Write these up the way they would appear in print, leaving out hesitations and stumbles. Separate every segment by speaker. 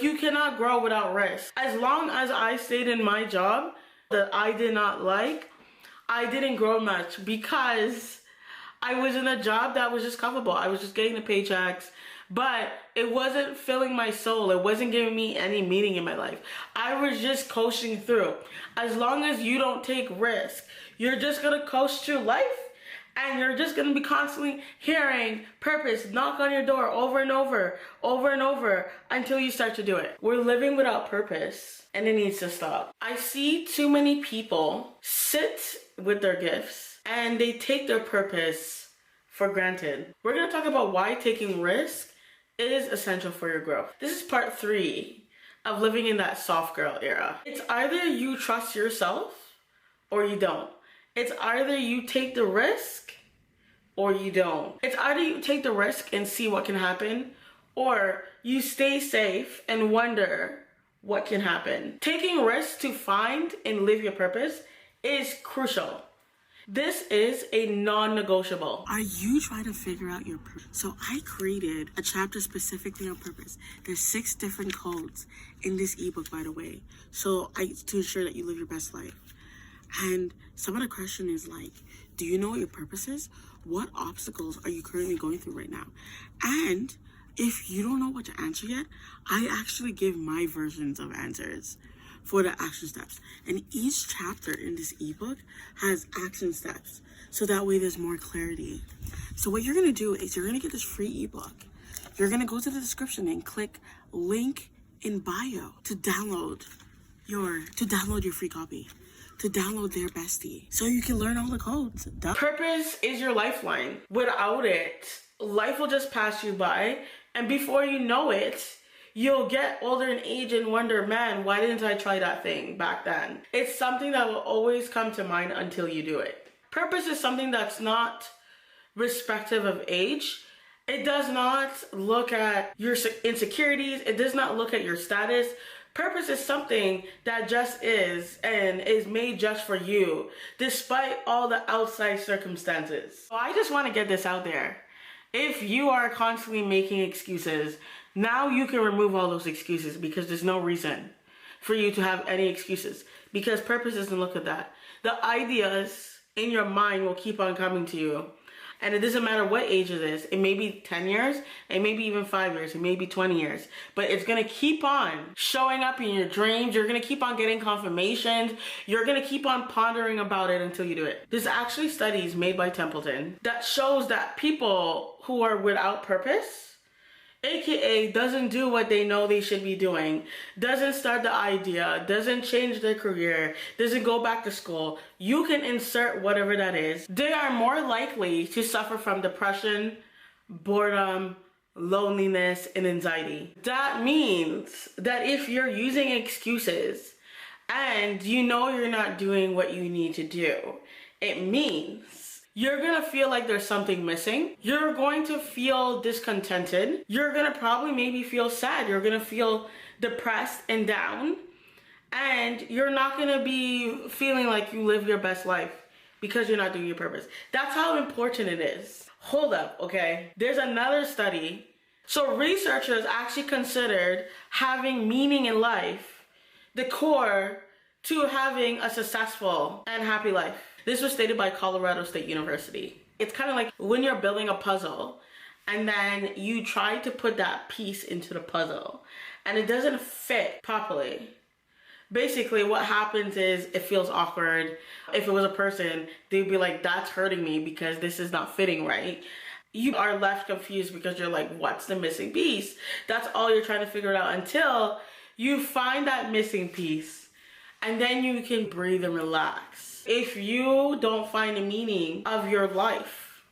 Speaker 1: You cannot grow without risk. As long as I stayed in my job that I did not like, I didn't grow much because I was in a job that was just comfortable. I was just getting the paychecks, but it wasn't filling my soul. It wasn't giving me any meaning in my life. I was just coasting through. As long as you don't take risk, you're just gonna coast through life. And you're just gonna be constantly hearing purpose knock on your door over and over until you start to do it. We're living without purpose and it needs to stop. I see too many people sit with their gifts and they take their purpose for granted. We're gonna talk about why taking risk is essential for your growth. This is part 3 of living in that soft girl era. It's either you trust yourself or you don't. It's either you take the risk or you don't. It's either you take the risk and see what can happen, or you stay safe and wonder what can happen. Taking risks to find and live your purpose is crucial. This is a non-negotiable. Are you trying to figure out your purpose? So I created a chapter specifically on purpose. There's 6 different codes in this ebook, by the way. So to ensure that you live your best life. And some of the question is like, do you know what your purpose is? What obstacles are you currently going through right now? And if you don't know what to answer yet, I actually give my versions of answers for the action steps. And each chapter in this ebook has action steps. So that way there's more clarity. So what you're going to do is you're going to get this free ebook. You're going to go to the description and click link in bio to download your free copy. To download their Bestie so you can learn all the codes. Purpose is your lifeline. Without it, life will just pass you by, and before you know it, you'll get older in age and wonder, man, why didn't I try that thing back then? It's something that will always come to mind until you do it. Purpose is something that's not respective of age. It does not look at your insecurities. It does not look at your status. Purpose is something that just is and is made just for you, despite all the outside circumstances. So I just want to get this out there. If you are constantly making excuses, now you can remove all those excuses because there's no reason for you to have any excuses because purpose doesn't look at that. The ideas in your mind will keep on coming to you. And it doesn't matter what age it is. It may be 10 years, it may be even 5 years, it may be 20 years. But it's gonna keep on showing up in your dreams. You're gonna keep on getting confirmations. You're gonna keep on pondering about it until you do it. There's actually studies made by Templeton that shows that people who are without purpose, AKA doesn't do what they know they should be doing, doesn't start the idea, doesn't change their career, doesn't go back to school, you can insert whatever that is, they are more likely to suffer from depression, boredom, loneliness, and anxiety. That means that if you're using excuses and you know you're not doing what you need to do, it means you're gonna feel like there's something missing. You're going to feel discontented. You're gonna probably maybe feel sad. You're gonna feel depressed and down. And you're not gonna be feeling like you live your best life because you're not doing your purpose. That's how important it is. Hold up, okay? There's another study. So researchers actually considered having meaning in life the core to having a successful and happy life. This was stated by Colorado State University. It's kind of like when you're building a puzzle and then you try to put that piece into the puzzle and it doesn't fit properly. Basically what happens is it feels awkward. If it was a person, they'd be like, that's hurting me because this is not fitting right. You are left confused because you're like, what's the missing piece? That's all you're trying to figure out until you find that missing piece. And then you can breathe and relax. If you don't find the meaning of your life,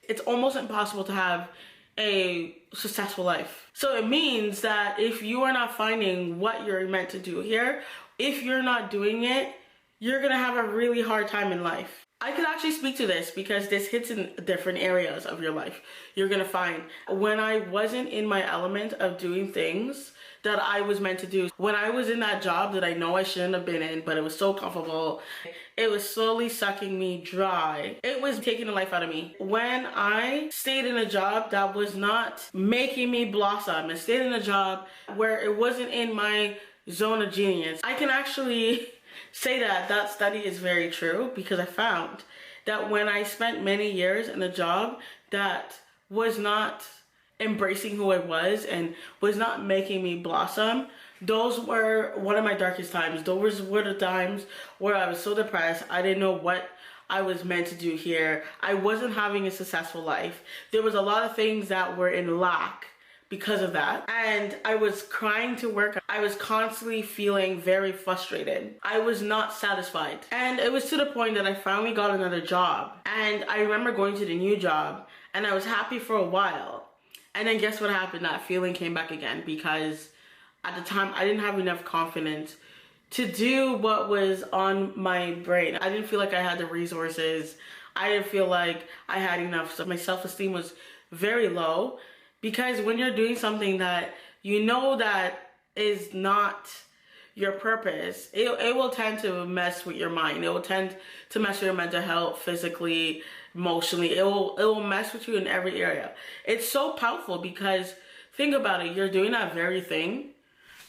Speaker 1: it's almost impossible to have a successful life. So it means that if you are not finding what you're meant to do here, if you're not doing it, you're gonna have a really hard time in life. I could actually speak to this because this hits in different areas of your life. You're gonna find when I wasn't in my element of doing things that I was meant to do. When I was in that job that I know I shouldn't have been in, but it was so comfortable, it was slowly sucking me dry. It was taking the life out of me. When I stayed in a job that was not making me blossom, and stayed in a job where it wasn't in my zone of genius, I can actually say that that study is very true, because I found that when I spent many years in a job that was not embracing who I was and was not making me blossom, those were one of my darkest times. Those were the times where I was so depressed. I didn't know what I was meant to do here. I wasn't having a successful life. There was a lot of things that were in lack because of that. And I was crying to work. I was constantly feeling very frustrated. I was not satisfied. And it was to the point that I finally got another job. And I remember going to the new job and I was happy for a while. And then guess what happened? That feeling came back again, because at the time I didn't have enough confidence to do what was on my brain. I didn't feel like I had the resources. I didn't feel like I had enough. So my self-esteem was very low, because when you're doing something that you know that is not your purpose, it will tend to mess with your mind. It will tend to mess with your mental health, physically, emotionally. It will mess with you in every area. It's so powerful, because think about it. You're doing that very thing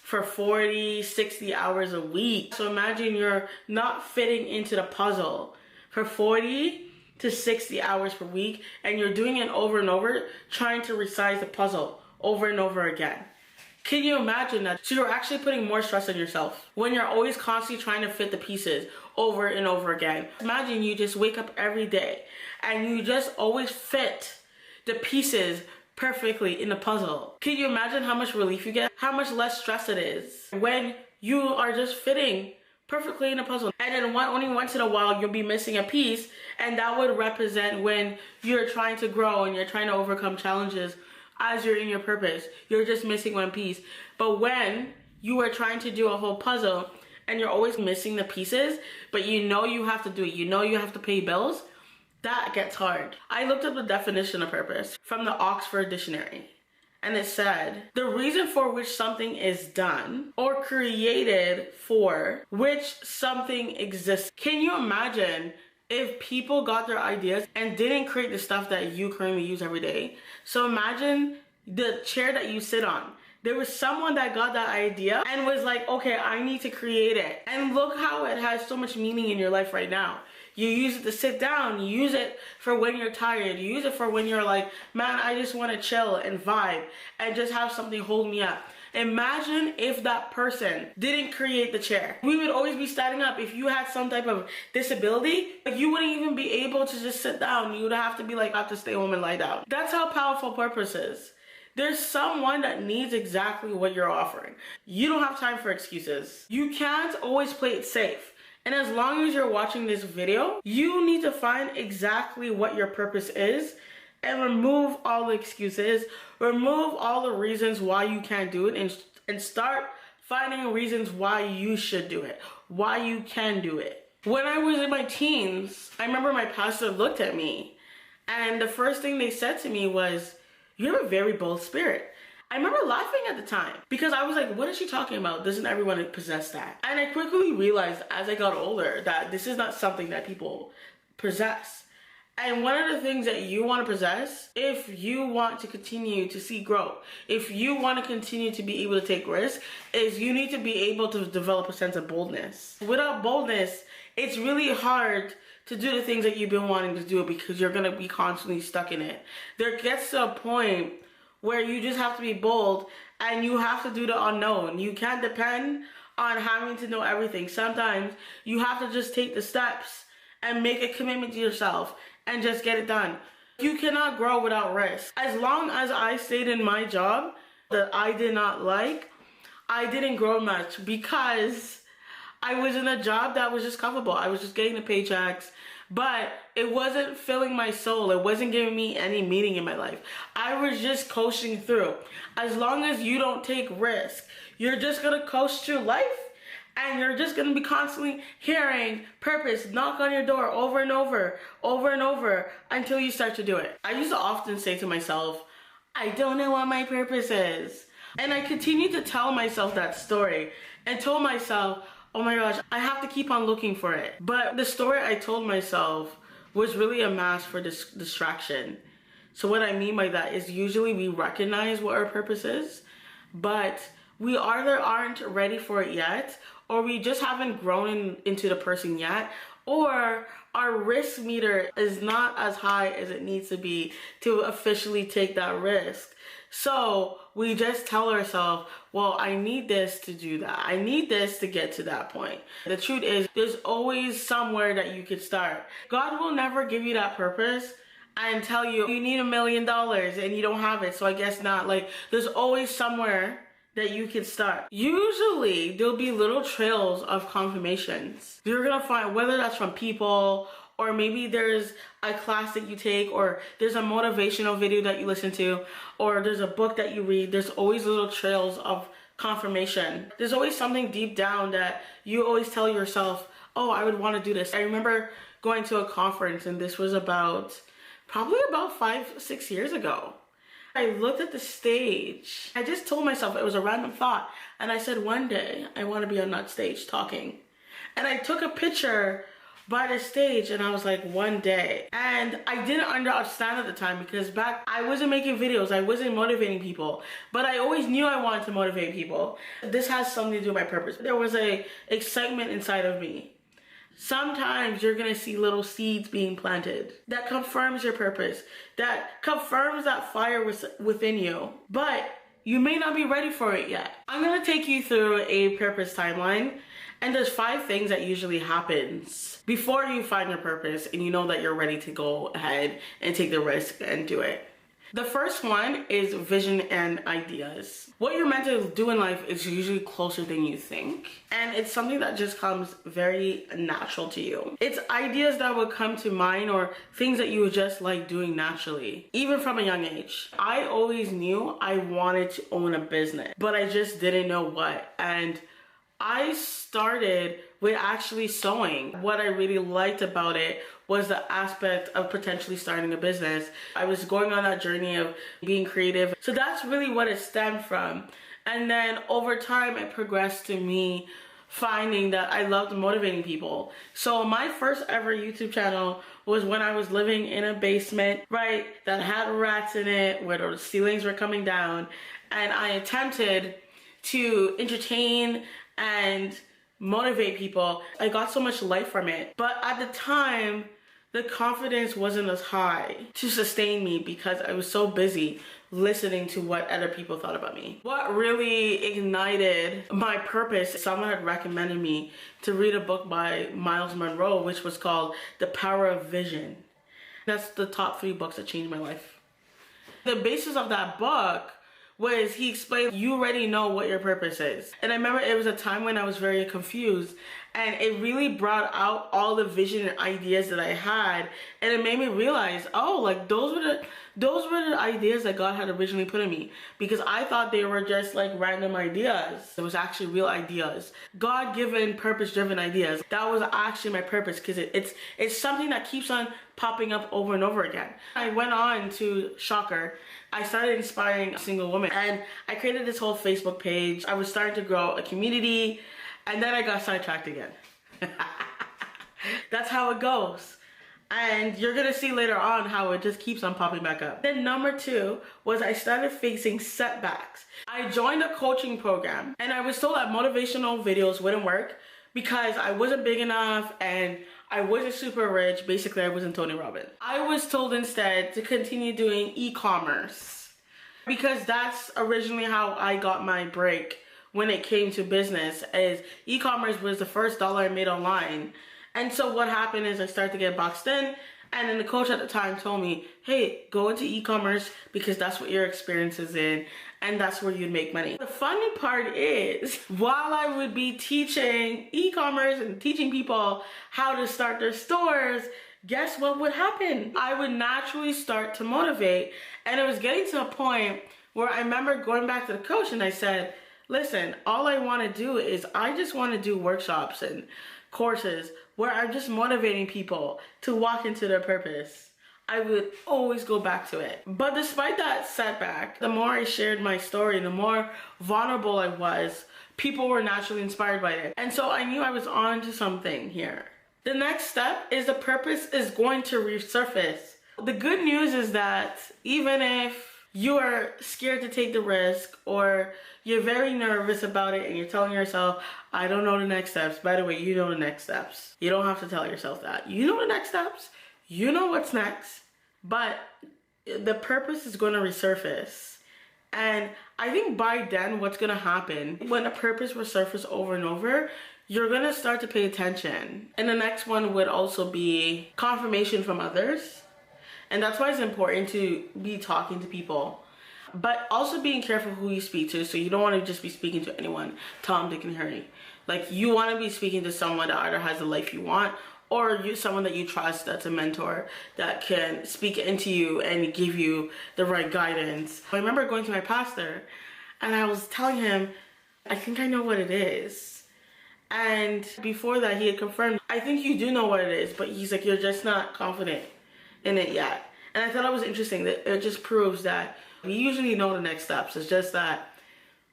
Speaker 1: for 40, 60 hours a week. So imagine you're not fitting into the puzzle for 40 to 60 hours per week, and you're doing it over and over, trying to resize the puzzle over and over again. Can you imagine that? So you're actually putting more stress on yourself when you're always constantly trying to fit the pieces over and over again. Imagine you just wake up every day and you just always fit the pieces perfectly in the puzzle. Can you imagine how much relief you get? How much less stress it is when you are just fitting perfectly in a puzzle. And then only once in a while you'll be missing a piece, and that would represent when you're trying to grow and you're trying to overcome challenges as you're in your purpose. You're just missing one piece. But when you are trying to do a whole puzzle and you're always missing the pieces, but you know you have to do it, you know you have to pay bills, that gets hard. I looked up the definition of purpose from the Oxford Dictionary. And it said, the reason for which something is done or created for which something exists. Can you imagine if people got their ideas and didn't create the stuff that you currently use every day? So imagine the chair that you sit on. There was someone that got that idea and was like, okay, I need to create it. And look how it has so much meaning in your life right now. You use it to sit down. You use it for when you're tired. You use it for when you're like, man, I just want to chill and vibe and just have something hold me up. Imagine if that person didn't create the chair. We would always be standing up. If you had some type of disability, like, you wouldn't even be able to just sit down. You would have to be like, I have to stay home and lie down. That's how powerful purpose is. There's someone that needs exactly what you're offering. You don't have time for excuses. You can't always play it safe. And as long as you're watching this video, you need to find exactly what your purpose is and remove all the excuses, remove all the reasons why you can't do it, and start finding reasons why you should do it, why you can do it. When I was in my teens, I remember my pastor looked at me and the first thing they said to me was, you have a very bold spirit. I remember laughing at the time because I was like, what is she talking about? Doesn't everyone possess that? And I quickly realized as I got older that this is not something that people possess. And one of the things that you want to possess, if you want to continue to see growth, if you want to continue to be able to take risks, is you need to be able to develop a sense of boldness. Without boldness, it's really hard to do the things that you've been wanting to do because you're going to be constantly stuck in it. There gets to a point where you just have to be bold and you have to do the unknown. You can't depend on having to know everything. Sometimes you have to just take the steps and make a commitment to yourself and just get it done. You cannot grow without risk. As long as I stayed in my job that I did not like, I didn't grow much because I was in a job that was just comfortable. I was just getting the paychecks, but it wasn't filling my soul. It wasn't giving me any meaning in my life. I was just coasting through. As long as you don't take risk, you're just gonna coast through life and you're just gonna be constantly hearing purpose knock on your door over and over, over and over until you start to do it. I used to often say to myself, I don't know what my purpose is. And I continued to tell myself that story and told myself, oh my gosh, I have to keep on looking for it. But the story I told myself was really a mask for distraction. So what I mean by that is usually we recognize what our purpose is, but we either aren't ready for it yet, or we just haven't grown into the person yet, or our risk meter is not as high as it needs to be to officially take that risk. So we just tell ourselves, well, I need this to do that. I need this to get to that point. The truth is, there's always somewhere that you could start. God will never give you that purpose and tell you, you need $1 million and you don't have it, so I guess not. Like, there's always somewhere that you can start. Usually, there'll be little trails of confirmations. You're gonna find, whether that's from people, or maybe there's a class that you take, or there's a motivational video that you listen to, or there's a book that you read. There's always little trails of confirmation. There's always something deep down that you always tell yourself, oh, I would want to do this. I remember going to a conference, and this was probably about 5-6 years ago. I looked at the stage. I just told myself, it was a random thought, and I said, one day I want to be on that stage talking. And I took a picture by the stage, and I was like, one day. And I didn't understand at the time, because back I wasn't making videos, I wasn't motivating people, but I always knew I wanted to motivate people. This has something to do with my purpose. There was a excitement inside of me. Sometimes you're gonna see little seeds being planted that confirms your purpose, that confirms that fire within you, but you may not be ready for it yet. I'm gonna take you through a purpose timeline, and there's 5 things that usually happens before you find your purpose and you know that you're ready to go ahead and take the risk and do it. The first one is vision and ideas. What you're meant to do in life is usually closer than you think. And it's something that just comes very natural to you. It's ideas that would come to mind, or things that you would just like doing naturally, even from a young age. I always knew I wanted to own a business, but I just didn't know what. And I started with actually sewing. What I really liked about it was the aspect of potentially starting a business. I was going on that journey of being creative. So that's really what it stemmed from. And then over time, it progressed to me finding that I loved motivating people. So my first ever YouTube channel was when I was living in a basement, right, that had rats in it, where the ceilings were coming down. And I attempted to entertain and motivate people. I got so much light from it. But at the time, the confidence wasn't as high to sustain me, because I was so busy listening to what other people thought about me. What really ignited my purpose, someone had recommended me to read a book by Miles Monroe, which was called The Power of Vision. That's the top 3 books that changed my life. The basis of that book was, he explained, you already know what your purpose is. And I remember it was a time when I was very confused, and it really brought out all the vision and ideas that I had, and it made me realize, oh, like those were the ideas that God had originally put in me, because I thought they were just like random ideas. It was actually real ideas, God-given, purpose-driven ideas. That was actually my purpose, because it's something that keeps on popping up over and over again. I went on to, shocker, I started inspiring single women, and I created this whole Facebook page. I was starting to grow a community, and then I got sidetracked again. That's how it goes. And you're gonna see later on how it just keeps on popping back up. Then number 2 was I started facing setbacks. I joined a coaching program, and I was told that motivational videos wouldn't work because I wasn't big enough and I wasn't super rich. Basically, I wasn't Tony Robbins. I was told instead to continue doing e-commerce, because that's originally how I got my break when it came to business, as e-commerce was the first dollar I made online. And so what happened is I started to get boxed in, and then the coach at the time told me, hey, go into e-commerce because that's what your experience is in, and that's where you'd make money. The funny part is, while I would be teaching e-commerce and teaching people how to start their stores, guess what would happen? I would naturally start to motivate, and it was getting to a point where I remember going back to the coach and I said, listen, all I want to do is I just want to do workshops and courses where I'm just motivating people to walk into their purpose. I would always go back to it. But despite that setback, the more I shared my story, the more vulnerable I was, people were naturally inspired by it. And so I knew I was on to something here. The next step is the purpose is going to resurface. The good news is that even if you are scared to take the risk or you're very nervous about it and you're telling yourself, I don't know the next steps. By the way, you know the next steps. You don't have to tell yourself that. You know the next steps. You know what's next. But the purpose is going to resurface. And I think by then what's going to happen, when the purpose resurfaces over and over, you're going to start to pay attention. And the next one would also be confirmation from others. And that's why it's important to be talking to people, but also being careful who you speak to. So you don't want to just be speaking to anyone, Tom, Dick, and Harry. Like, you want to be speaking to someone that either has the life you want, or someone that you trust, that's a mentor, that can speak into you and give you the right guidance. I remember going to my pastor and I was telling him, I think I know what it is. And before that, he had confirmed, I think you do know what it is, but he's like, you're just not confident in it yet. And I thought it was interesting that it just proves that we usually know the next steps. It's just that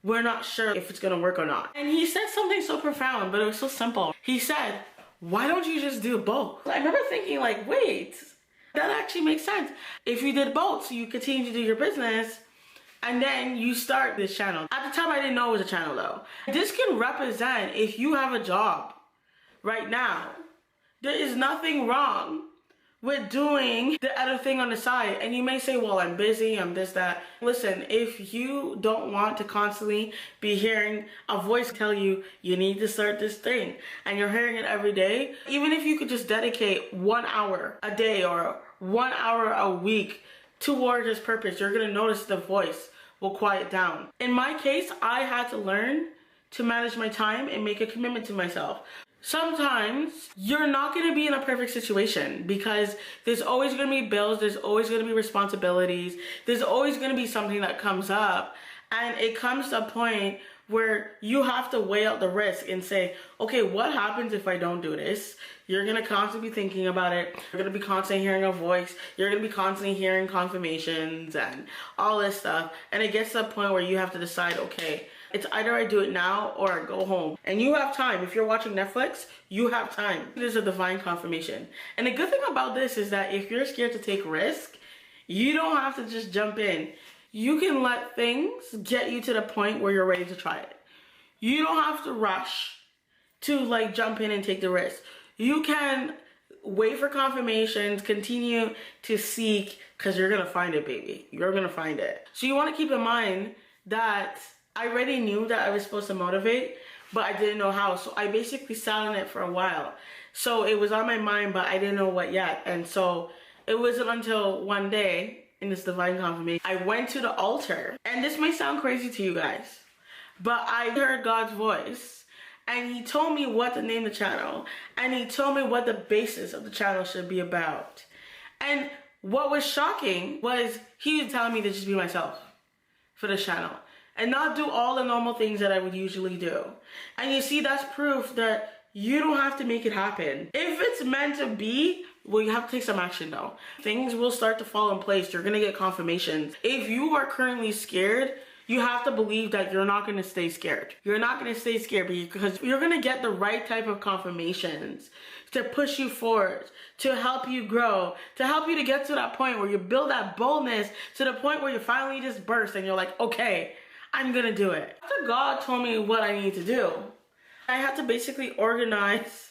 Speaker 1: we're not sure if it's gonna work or not. And he said something so profound, but it was so simple. He said, why don't you just do both? I remember thinking like, wait, that actually makes sense. If you did both, so you continue to do your business and then you start this channel. At the time, I didn't know it was a channel though. This can represent if you have a job right now, there is nothing wrong with doing the other thing on the side. And you may say, well, I'm busy, I'm this, that. Listen, if you don't want to constantly be hearing a voice tell you, you need to start this thing, and you're hearing it every day, even if you could just dedicate 1 hour a day or 1 hour a week toward this purpose, you're gonna notice the voice will quiet down. In my case, I had to learn to manage my time and make a commitment to myself. Sometimes you're not going to be in a perfect situation because there's always going to be bills, there's always going to be responsibilities, there's always going to be something that comes up, and it comes to a point where you have to weigh out the risk and say, okay, what happens if I don't do this? You're going to constantly be thinking about it. You're going to be constantly hearing a voice. You're going to be constantly hearing confirmations and all this stuff. And it gets to a point where you have to decide, okay, it's either I do it now or I go home. And you have time. If you're watching Netflix, you have time. There's a divine confirmation. And the good thing about this is that if you're scared to take risk, you don't have to just jump in. You can let things get you to the point where you're ready to try it. You don't have to rush to like jump in and take the risk. You can wait for confirmations, continue to seek, because you're gonna find it, baby. You're gonna find it. So you want to keep in mind that I already knew that I was supposed to motivate, but I didn't know how. So I basically sat on it for a while. So it was on my mind, but I didn't know what yet. And so it wasn't until one day in this divine confirmation, I went to the altar. And this may sound crazy to you guys, but I heard God's voice and he told me what to name the channel. And he told me what the basis of the channel should be about. And what was shocking was he was telling me to just be myself for this channel and not do all the normal things that I would usually do. And you see, that's proof that you don't have to make it happen. If it's meant to be, well, you have to take some action though. Things will start to fall in place. You're gonna get confirmations. If you are currently scared, you have to believe that you're not gonna stay scared. You're not gonna stay scared because you're gonna get the right type of confirmations to push you forward, to help you grow, to help you to get to that point where you build that boldness to the point where you finally just burst and you're like, okay, I'm gonna do it. After God told me what I need to do, I had to basically organize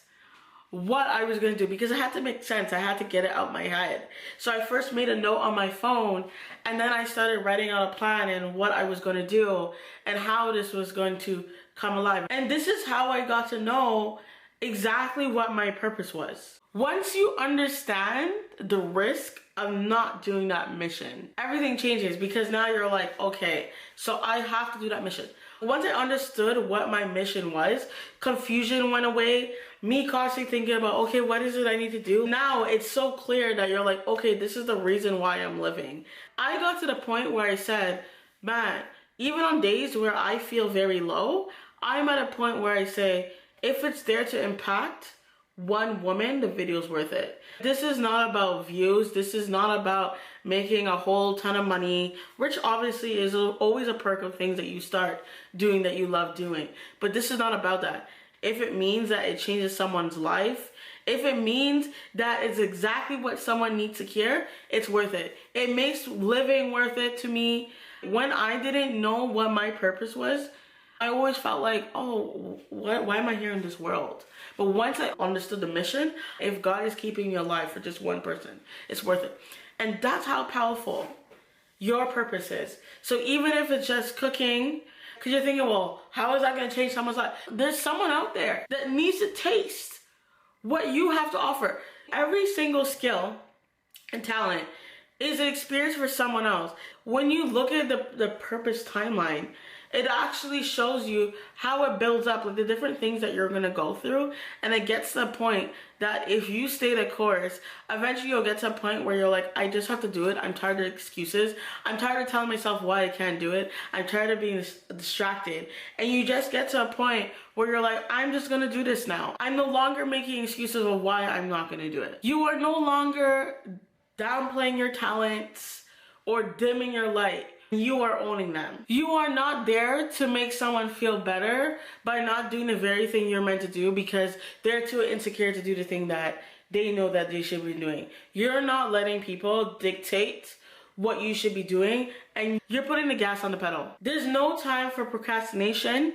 Speaker 1: what I was gonna do because it had to make sense. I had to get it out my head. So I first made a note on my phone and then I started writing out a plan and what I was gonna do and how this was going to come alive. And this is how I got to know exactly what my purpose was. Once you understand the risk of not doing that mission, everything changes because now you're like, okay, so I have to do that mission. Once I understood what my mission was, confusion went away, me constantly thinking about, okay, what is it I need to do? Now it's so clear that you're like, okay, this is the reason why I'm living. I got to the point where I said, man, even on days where I feel very low, I'm at a point where I say, if it's there to impact one woman, the video's worth it. This is not about views. This is not about making a whole ton of money, which obviously is always a perk of things that you start doing that you love doing. But this is not about that. If it means that it changes someone's life, if it means that it's exactly what someone needs to hear, it's worth it. It makes living worth it to me. When I didn't know what my purpose was, I always felt like, oh, why am I here in this world? But once I understood the mission, if God is keeping you alive for just one person, it's worth it. And that's how powerful your purpose is. So even if it's just cooking, because you're thinking, well, how is that going to change someone's life? There's someone out there that needs to taste what you have to offer. Every single skill and talent is an experience for someone else. When you look at the purpose timeline, it actually shows you how it builds up, like the different things that you're gonna go through, and it gets to the point that if you stay the course, eventually you'll get to a point where you're like, I just have to do it. I'm tired of excuses. I'm tired of telling myself why I can't do it. I'm tired of being distracted. And you just get to a point where you're like, I'm just gonna do this now. I'm no longer making excuses of why I'm not gonna do it. You are no longer downplaying your talents or dimming your light. You are owning them. You are not there to make someone feel better by not doing the very thing you're meant to do because they're too insecure to do the thing that they know that they should be doing. You're not letting people dictate what you should be doing, and you're putting the gas on the pedal. There's no time for procrastination.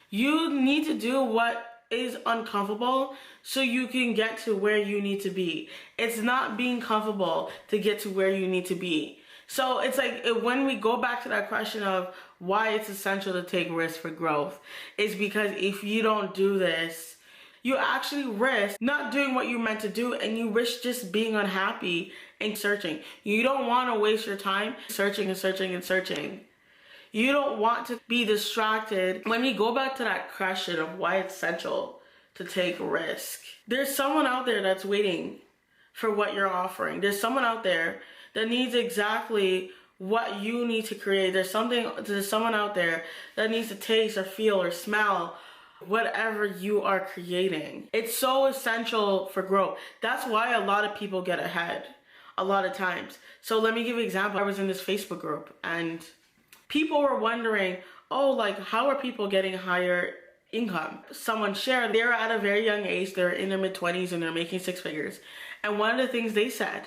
Speaker 1: You need to do what is uncomfortable so you can get to where you need to be. It's not being comfortable to get to where you need to be. So it's like when we go back to that question of why it's essential to take risks for growth, is because if you don't do this, you actually risk not doing what you're meant to do, and you risk just being unhappy and searching. You don't want to waste your time searching and searching and searching. You don't want to be distracted. When we go back to that question of why it's essential to take risk, there's someone out there that's waiting for what you're offering. There's someone out there that needs exactly what you need to create. There's someone out there that needs to taste or feel or smell whatever you are creating. It's so essential for growth. That's why a lot of people get ahead a lot of times. So let me give you an example. I was in this Facebook group and people were wondering, oh, like, how are people getting higher income? Someone shared they're at a very young age, they're in their mid-20s and they're making six figures. And one of the things they said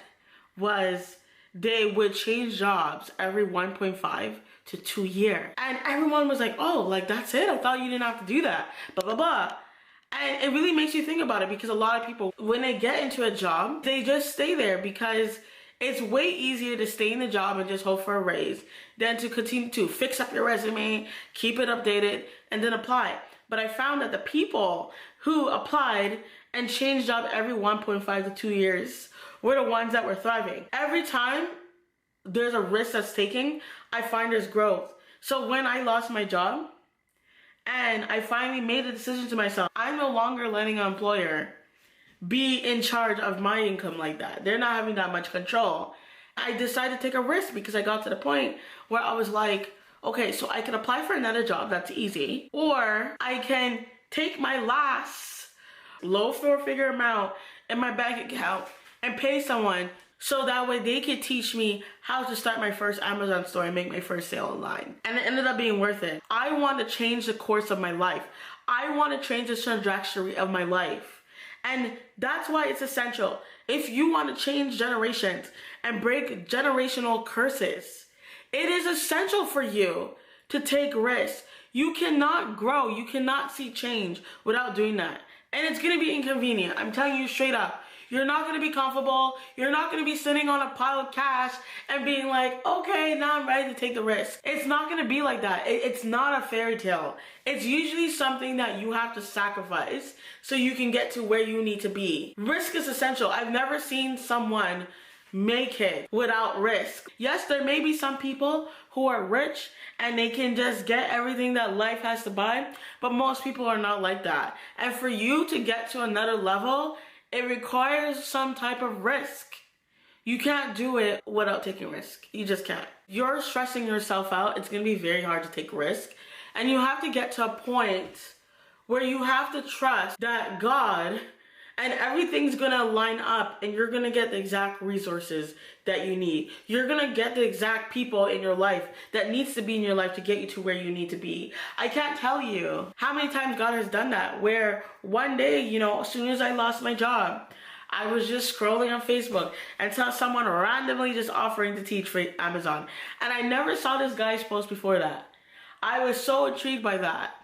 Speaker 1: was they would change jobs every 1.5 to 2 years. And everyone was like, oh, like, that's it? I thought you didn't have to do that, blah, blah, blah. And it really makes you think about it, because a lot of people, when they get into a job, they just stay there because it's way easier to stay in the job and just hope for a raise than to continue to fix up your resume, keep it updated, and then apply. But I found that the people who applied and changed job every 1.5 to 2 years were the ones that were thriving. Every time there's a risk that's taken, I find there's growth. So when I lost my job and I finally made a decision to myself, I'm no longer letting an employer be in charge of my income like that. They're not having that much control. I decided to take a risk because I got to the point where I was like, okay, so I can apply for another job, that's easy, or I can take my last low four-figure amount in my bank account and pay someone so that way they could teach me how to start my first Amazon store and make my first sale online. And it ended up being worth it. I want to change the course of my life. I want to change the trajectory of my life. And that's why it's essential. If you want to change generations and break generational curses, it is essential for you to take risks. You cannot grow, you cannot see change without doing that. And it's going to be inconvenient. I'm telling you straight up. You're not going to be comfortable. You're not going to be sitting on a pile of cash and being like, okay, now I'm ready to take the risk. It's not going to be like that. It's not a fairy tale. It's usually something that you have to sacrifice so you can get to where you need to be. Risk is essential. I've never seen someone make it without risk. Yes, there may be some people who are rich and they can just get everything that life has to buy, but most people are not like that. And for you to get to another level, it requires some type of risk. You can't do it without taking risk. You just can't. You're stressing yourself out. It's going to be very hard to take risk. And you have to get to a point where you have to trust that God And everything's gonna line up and you're gonna get the exact resources that you need. You're gonna get the exact people in your life that needs to be in your life to get you to where you need to be. I can't tell you how many times God has done that, where one day, you know, as soon as I lost my job, I was just scrolling on Facebook and saw someone randomly just offering to teach for Amazon. And I never saw this guy's post before that. I was so intrigued by that.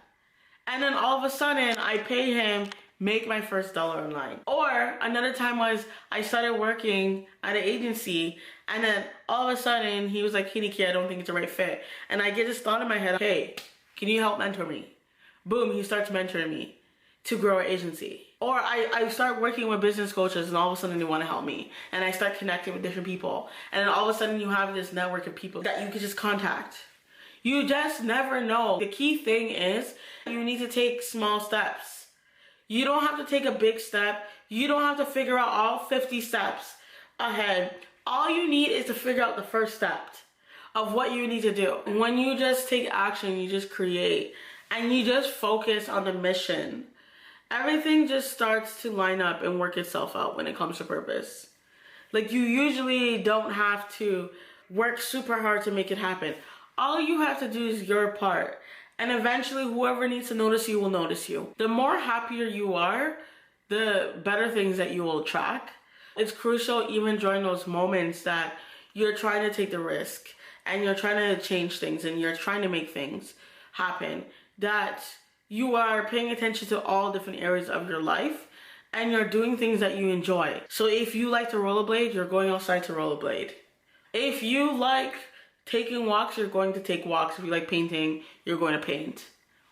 Speaker 1: And then all of a sudden, I pay him, make my first dollar online. Or another time was I started working at an agency, and then all of a sudden he was like, "Hey Nikki, I don't think it's the right fit." And I get this thought in my head, "Hey, can you help mentor me?" Boom, he starts mentoring me to grow an agency. Or I start working with business coaches, and all of a sudden they want to help me. And I start connecting with different people. And then all of a sudden you have this network of people that you can just contact. You just never know. The key thing is you need to take small steps. You don't have to take a big step. You don't have to figure out all 50 steps ahead. All you need is to figure out the first step of what you need to do. When you just take action, you just create, and you just focus on the mission, everything just starts to line up and work itself out when it comes to purpose. Like, you usually don't have to work super hard to make it happen. All you have to do is your part. And eventually, whoever needs to notice you will notice you. The more happier you are, the better things that you will attract. It's crucial even during those moments that you're trying to take the risk and you're trying to change things and you're trying to make things happen, that you are paying attention to all different areas of your life and you're doing things that you enjoy. So if you like to rollerblade, you're going outside to rollerblade. If you like taking walks, you're going to take walks. If you like painting, you're going to paint.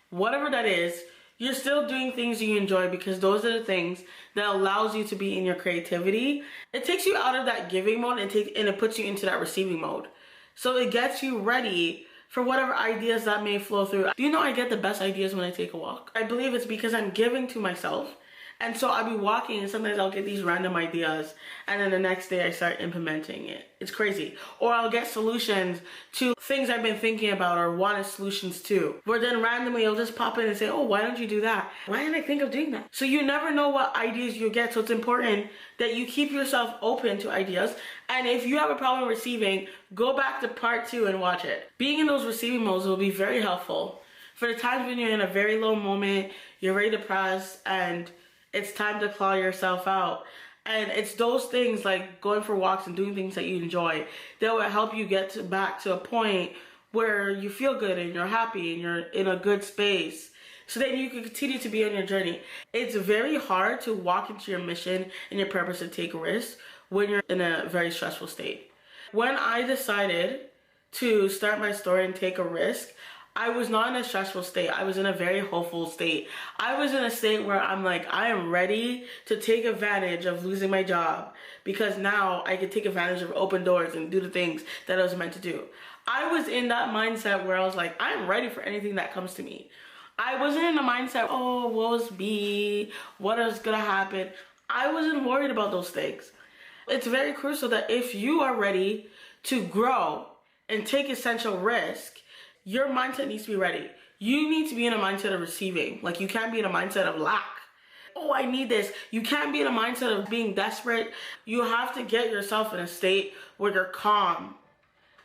Speaker 1: Whatever that is, you're still doing things you enjoy, because those are the things that allows you to be in your creativity. It takes you out of that giving mode and it puts you into that receiving mode. So it gets you ready for whatever ideas that may flow through. Do you know I get the best ideas when I take a walk? I believe it's because I'm giving to myself. And so I'll be walking and sometimes I'll get these random ideas and then the next day I start implementing it. It's crazy. Or I'll get solutions to things I've been thinking about or wanted solutions to. Where then randomly it'll just pop in and say, "Oh, why don't you do that? Why didn't I think of doing that?" So you never know what ideas you'll get. So it's important that you keep yourself open to ideas. And if you have a problem receiving, go back to part 2 and watch it. Being in those receiving modes will be very helpful for the times when you're in a very low moment, you're very depressed, and it's time to claw yourself out. And it's those things like going for walks and doing things that you enjoy that will help you get back to a point where you feel good and you're happy and you're in a good space, so that you can continue to be on your journey. It's very hard to walk into your mission and your purpose and take risks when you're in a very stressful state. When I decided to start my story and take a risk, I was not in a stressful state. I was in a very hopeful state. I was in a state where I'm like, I am ready to take advantage of losing my job, because now I can take advantage of open doors and do the things that I was meant to do. I was in that mindset where I was like, I'm ready for anything that comes to me. I wasn't in the mindset, "Oh, woe's me, what is gonna happen?" I wasn't worried about those things. It's very crucial that if you are ready to grow and take essential risk, your mindset needs to be ready. You need to be in a mindset of receiving. Like, you can't be in a mindset of lack. "Oh, I need this." You can't be in a mindset of being desperate. You have to get yourself in a state where you're calm.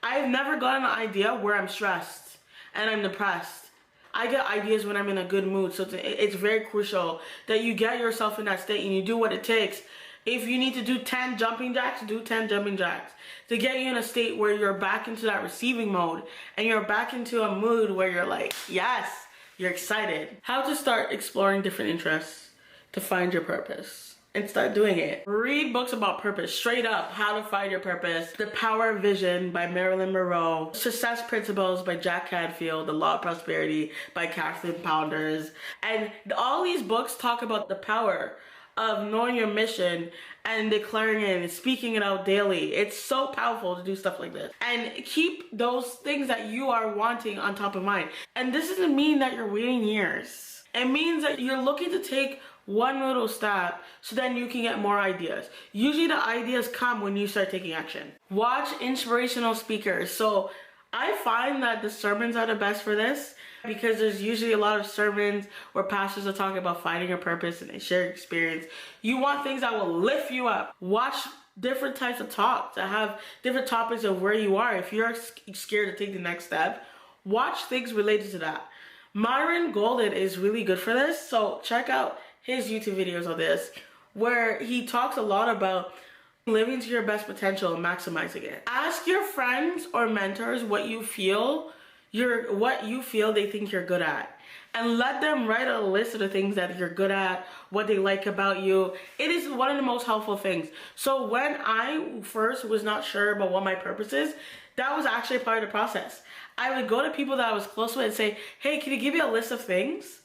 Speaker 1: I've never gotten an idea where I'm stressed and I'm depressed. I get ideas when I'm in a good mood. So it's very crucial that you get yourself in that state and you do what it takes. If you need to do 10 jumping jacks, do 10 jumping jacks to get you in a state where you're back into that receiving mode and you're back into a mood where you're like, yes, you're excited. How to start exploring different interests to find your purpose and start doing it. Read books about purpose, straight up. How to Find Your Purpose, The Power of Vision by Marilyn Monroe, Success Principles by Jack Canfield, The Law of Prosperity by Kathleen Pounders. And all these books talk about the power of knowing your mission and declaring it and speaking it out daily. It's so powerful to do stuff like this. And keep those things that you are wanting on top of mind. And this doesn't mean that you're waiting years. It means that you're looking to take one little step so then you can get more ideas. Usually the ideas come when you start taking action. Watch inspirational speakers. So I find that the sermons are the best for this, because there's usually a lot of sermons where pastors are talking about finding your purpose and they share experience. You want things that will lift you up. Watch different types of talks that have different topics of where you are. If you're scared to take the next step, watch things related to that. Myron Golden is really good for this, so check out his YouTube videos on this, where he talks a lot about living to your best potential and maximizing it. Ask your friends or mentors what you feel they think you're good at, and let them write a list of the things that you're good at, what they like about you. It is one of the most helpful things. So when I first was not sure about what my purpose is, that was actually a part of the process. I would go to people that I was close with and say, hey, can you give me a list of things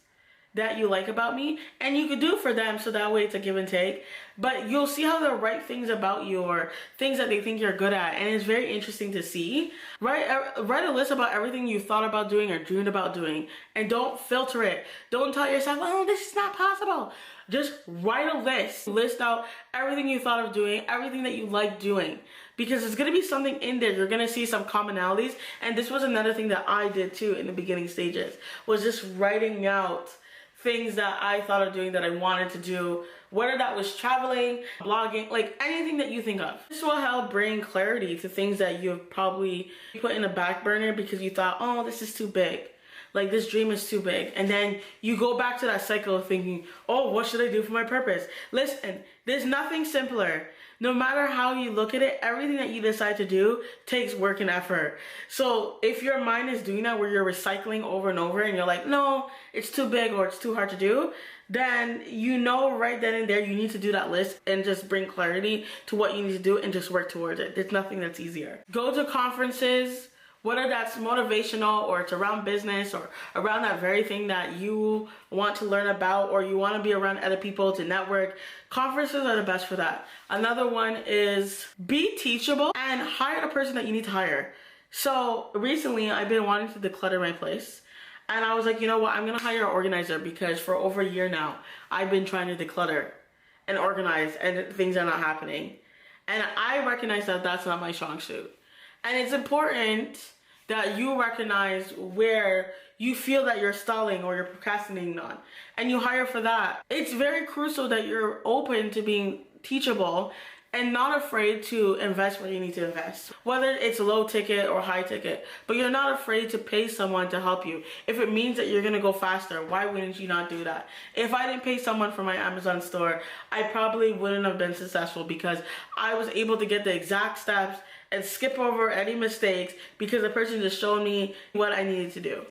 Speaker 1: that you like about me? And you could do for them, so that way it's a give and take. But you'll see how they'll write things about you or things that they think you're good at, and it's very interesting to see. Write a list about everything you thought about doing or dreamed about doing, and don't filter it. Don't tell yourself, oh, this is not possible. Just write a list. List out everything you thought of doing, everything that you like doing, because there's going to be something in there. You're going to see some commonalities, and this was another thing that I did too in the beginning stages, was just writing out things that I thought of doing that I wanted to do, whether that was traveling, blogging, like anything that you think of. This will help bring clarity to things that you've probably put in a back burner because you thought, oh, this is too big. Like, this dream is too big. And then you go back to that cycle of thinking, oh, what should I do for my purpose? Listen, there's nothing simpler. No matter how you look at it, everything that you decide to do takes work and effort. So if your mind is doing that, where you're recycling over and over and you're like, no, it's too big or it's too hard to do, then you know right then and there you need to do that list and just bring clarity to what you need to do and just work towards it. There's nothing that's easier. Go to conferences, whether that's motivational or it's around business or around that very thing that you want to learn about, or you want to be around other people to network. Conferences are the best for that. Another one is be teachable and hire a person that you need to hire. So recently I've been wanting to declutter my place, and I was like, you know what, I'm gonna hire an organizer, because for over a year now I've been trying to declutter and organize and things are not happening. And I recognize that that's not my strong suit. And it's important that you recognize where you feel that you're stalling or you're procrastinating on, and you hire for that. It's very crucial that you're open to being teachable and not afraid to invest where you need to invest, whether it's low ticket or high ticket, but you're not afraid to pay someone to help you. If it means that you're gonna go faster, why wouldn't you not do that? If I didn't pay someone for my Amazon store, I probably wouldn't have been successful, because I was able to get the exact steps and skip over any mistakes because the person just showed me what I needed to do.